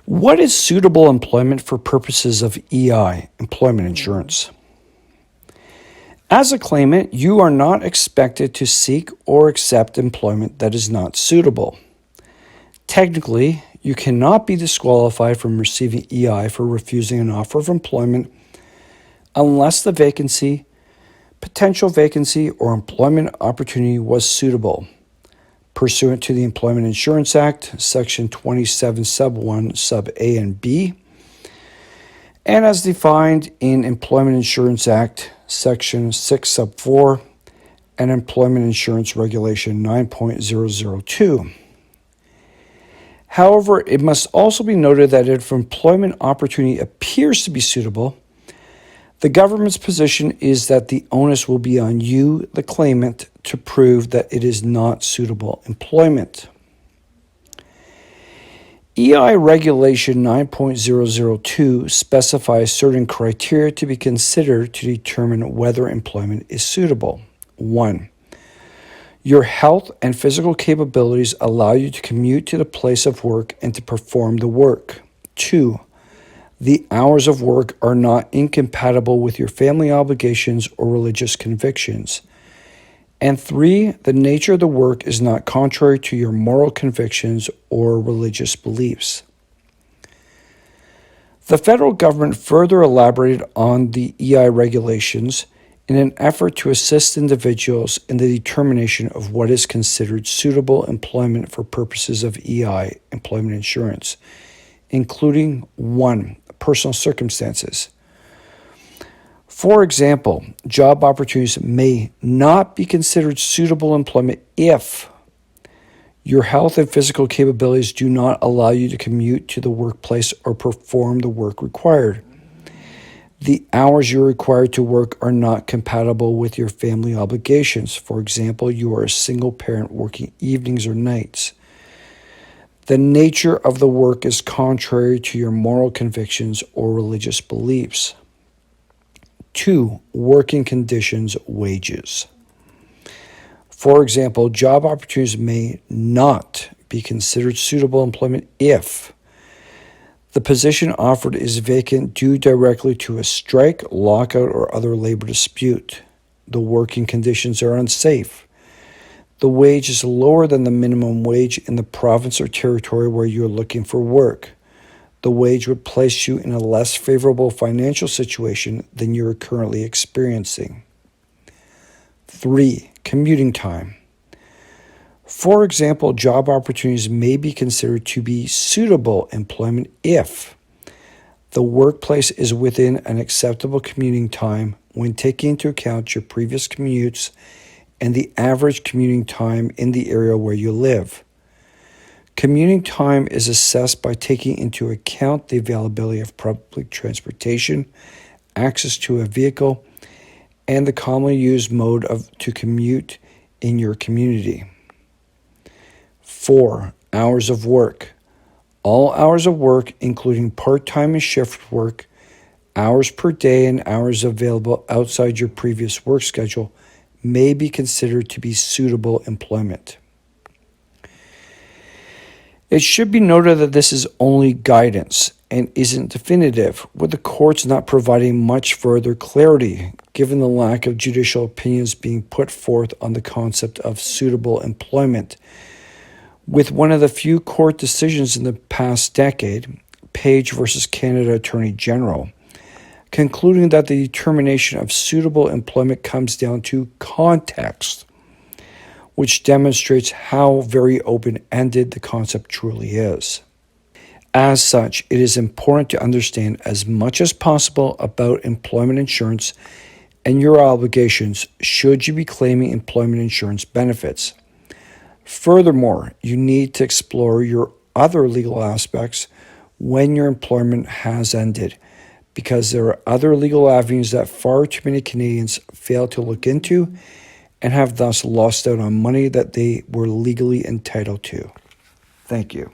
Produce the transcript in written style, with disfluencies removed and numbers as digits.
What is suitable employment for purposes of EI, employment insurance? As a claimant, you are not expected to seek or accept employment that is not suitable. Technically, you cannot be disqualified from receiving EI for refusing an offer of employment unless the vacancy, potential vacancy, or employment opportunity was suitable. Pursuant to the Employment Insurance Act, Section 27, Sub 1, Sub A and B, and as defined in Employment Insurance Act, Section 6, Sub 4, and Employment Insurance Regulation 9.002. However, it must also be noted that if employment opportunity appears to be suitable, the government's position is that the onus will be on you, the claimant, to prove that it is not suitable employment. EI Regulation 9.002 specifies certain criteria to be considered to determine whether employment is suitable. 1. Your health and physical capabilities allow you to commute to the place of work and to perform the work. 2. The hours of work are not incompatible with your family obligations or religious convictions. And 3, the nature of the work is not contrary to your moral convictions or religious beliefs. The federal government further elaborated on the EI regulations in an effort to assist individuals in the determination of what is considered suitable employment for purposes of EI, employment insurance, including 1. Personal circumstances. For example, job opportunities may not be considered suitable employment if your health and physical capabilities do not allow you to commute to the workplace or perform the work required. The hours you're required to work are not compatible with your family obligations. For example, you are a single parent working evenings or nights. The nature of the work is contrary to your moral convictions or religious beliefs. 2. Working conditions, wages. For example, job opportunities may not be considered suitable employment if the position offered is vacant due directly to a strike, lockout, or other labor dispute. The working conditions are unsafe. The wage is lower than the minimum wage in the province or territory where you are looking for work. The wage would place you in a less favorable financial situation than you are currently experiencing. 3. Commuting time. For example, job opportunities may be considered to be suitable employment if the workplace is within an acceptable commuting time when taking into account your previous commutes and the average commuting time in the area where you live. Commuting time is assessed by taking into account the availability of public transportation, access to a vehicle, and the commonly used mode to commute in your community. 4. Hours of work. All hours of work, including part-time and shift work, hours per day, and hours available outside your previous work schedule, may be considered to be suitable employment. It should be noted that this is only guidance and isn't definitive, with the courts not providing much further clarity, given the lack of judicial opinions being put forth on the concept of suitable employment. With one of the few court decisions in the past decade, Page versus Canada Attorney General, concluding that the determination of suitable employment comes down to context, which demonstrates how very open-ended the concept truly is. As such, it is important to understand as much as possible about employment insurance and your obligations should you be claiming employment insurance benefits. Furthermore, you need to explore your other legal aspects when your employment has ended, because there are other legal avenues that far too many Canadians fail to look into and have thus lost out on money that they were legally entitled to. Thank you.